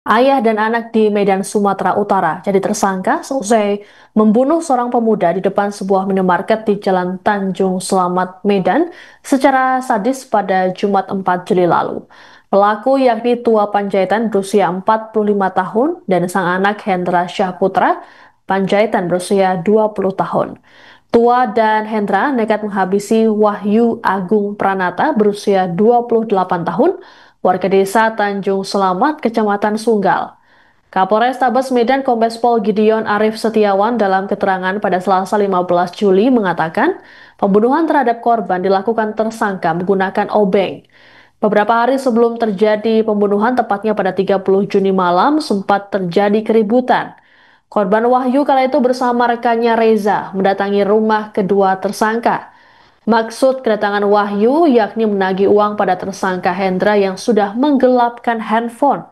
Ayah dan anak di Medan, Sumatera Utara jadi tersangka selesai membunuh seorang pemuda di depan sebuah minimarket di Jalan Tanjung Selamat, Medan secara sadis pada Jumat 4 Juli lalu. Pelaku yakni Tua Panjaitan berusia 45 tahun dan sang anak Hendra Syahputra Panjaitan berusia 20 tahun. Tua dan Hendra nekat menghabisi Wahyu Agung Pranata berusia 28 tahun, warga desa Tanjung Selamat, Kecamatan Sunggal. Kapolres Tabes Medan Kombes Pol Gideon Arif Setiawan dalam keterangan pada Selasa 15 Juli mengatakan pembunuhan terhadap korban dilakukan tersangka menggunakan obeng. Beberapa hari sebelum terjadi pembunuhan, tepatnya pada 30 Juni malam, sempat terjadi keributan. Korban Wahyu kala itu bersama rekannya Reza mendatangi rumah kedua tersangka. Maksud kedatangan Wahyu yakni menagih uang pada tersangka Hendra yang sudah menggelapkan handphone.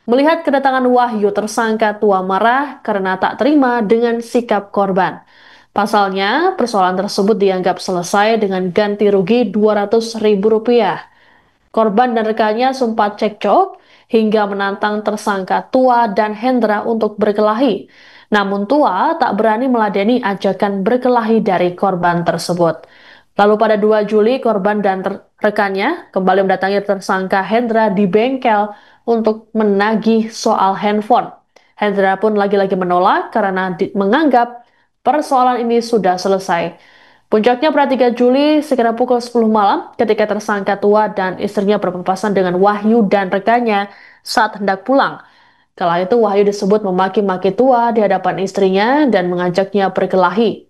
Melihat kedatangan Wahyu, tersangka Tua marah karena tak terima dengan sikap korban. Pasalnya, persoalan tersebut dianggap selesai dengan ganti rugi Rp200.000. Korban dan rekannya sempat cekcok hingga menantang tersangka Tua dan Hendra untuk berkelahi. Namun Tua tak berani meladeni ajakan berkelahi dari korban tersebut. Lalu pada 2 Juli, korban dan rekannya kembali mendatangi tersangka Hendra di bengkel untuk menagih soal handphone. Hendra pun lagi-lagi menolak karena menganggap persoalan ini sudah selesai. Puncaknya pada 3 Juli sekitar pukul 10 malam ketika tersangka Tua dan istrinya berpapasan dengan Wahyu dan rekannya saat hendak pulang. Kala itu Wahyu disebut memaki-maki Tua di hadapan istrinya dan mengajaknya berkelahi.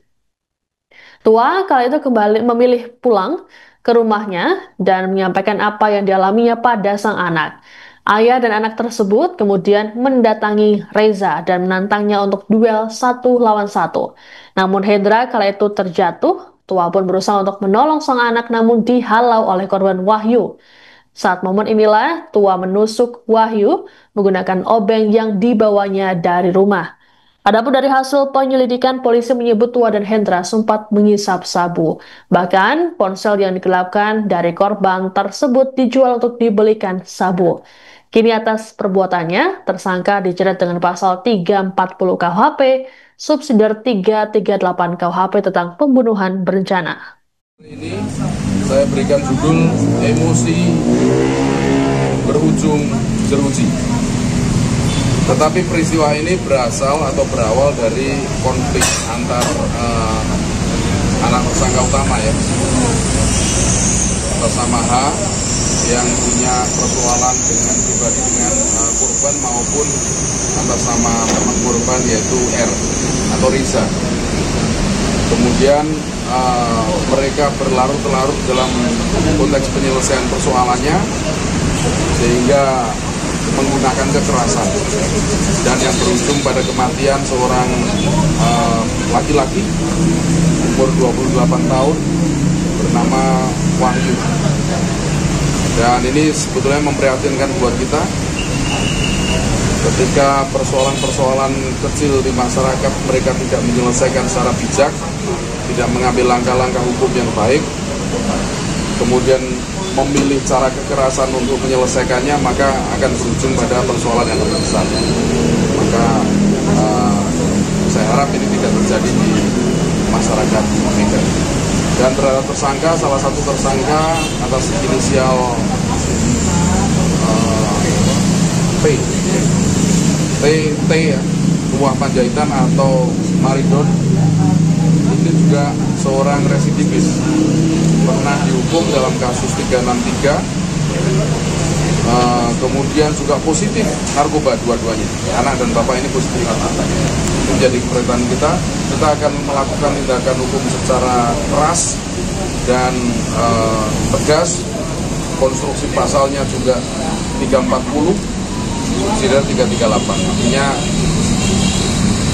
Tua kala itu kembali memilih pulang ke rumahnya dan menyampaikan apa yang dialaminya pada sang anak. Ayah dan anak tersebut kemudian mendatangi Reza dan menantangnya untuk duel 1 lawan 1. Namun Hendra kala itu terjatuh. Tua pun berusaha untuk menolong sang anak namun dihalau oleh korban Wahyu. Saat momen inilah Tua menusuk Wahyu menggunakan obeng yang dibawanya dari rumah. Adapun dari hasil penyelidikan, polisi menyebut Tua dan Hendra sempat mengisap sabu. Bahkan, ponsel yang digelapkan dari korban tersebut dijual untuk dibelikan sabu. Kini atas perbuatannya, tersangka dijerat dengan pasal 340 KUHP, subsidiar 338 KUHP tentang pembunuhan berencana. Ini saya berikan judul emosi berujung jeruji. Tetapi peristiwa ini berasal atau berawal dari konflik antar anak tersangka utama ya, bersama H yang punya persoalan dengan pribadi dengan korban maupun atas nama teman korban yaitu R atau Riza. Kemudian mereka berlarut-larut dalam konteks penyelesaian persoalannya sehingga menggunakan kekerasan dan yang berujung pada kematian seorang laki-laki umur 28 tahun bernama Wahyu. Dan ini sebetulnya memprihatinkan buat kita ketika persoalan-persoalan kecil di masyarakat mereka tidak menyelesaikan secara bijak, tidak mengambil langkah-langkah hukum yang baik, kemudian memilih cara kekerasan untuk menyelesaikannya, maka akan berujung pada persoalan yang lebih besar. Maka saya harap ini tidak terjadi di masyarakat Medan. Dan terhadap tersangka, salah satu tersangka atas inisial T ya, Tua Panjaitan atau Maridon, ini juga seorang residivis, pernah dihukum dalam kasus 363, kemudian juga positif narkoba dua-duanya, anak dan bapak ini positif. Itu menjadi keperhatian kita akan melakukan tindakan hukum secara keras dan tegas. Konstruksi pasalnya juga 340, subsidiar 338. Artinya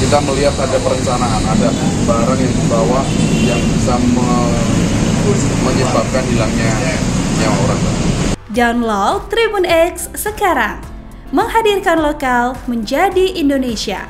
kita melihat ada perencanaan, ada barang yang dibawa yang bisa menyebabkan hilangnya nyawa orang. Download Tribun X sekarang, menghadirkan lokal menjadi Indonesia.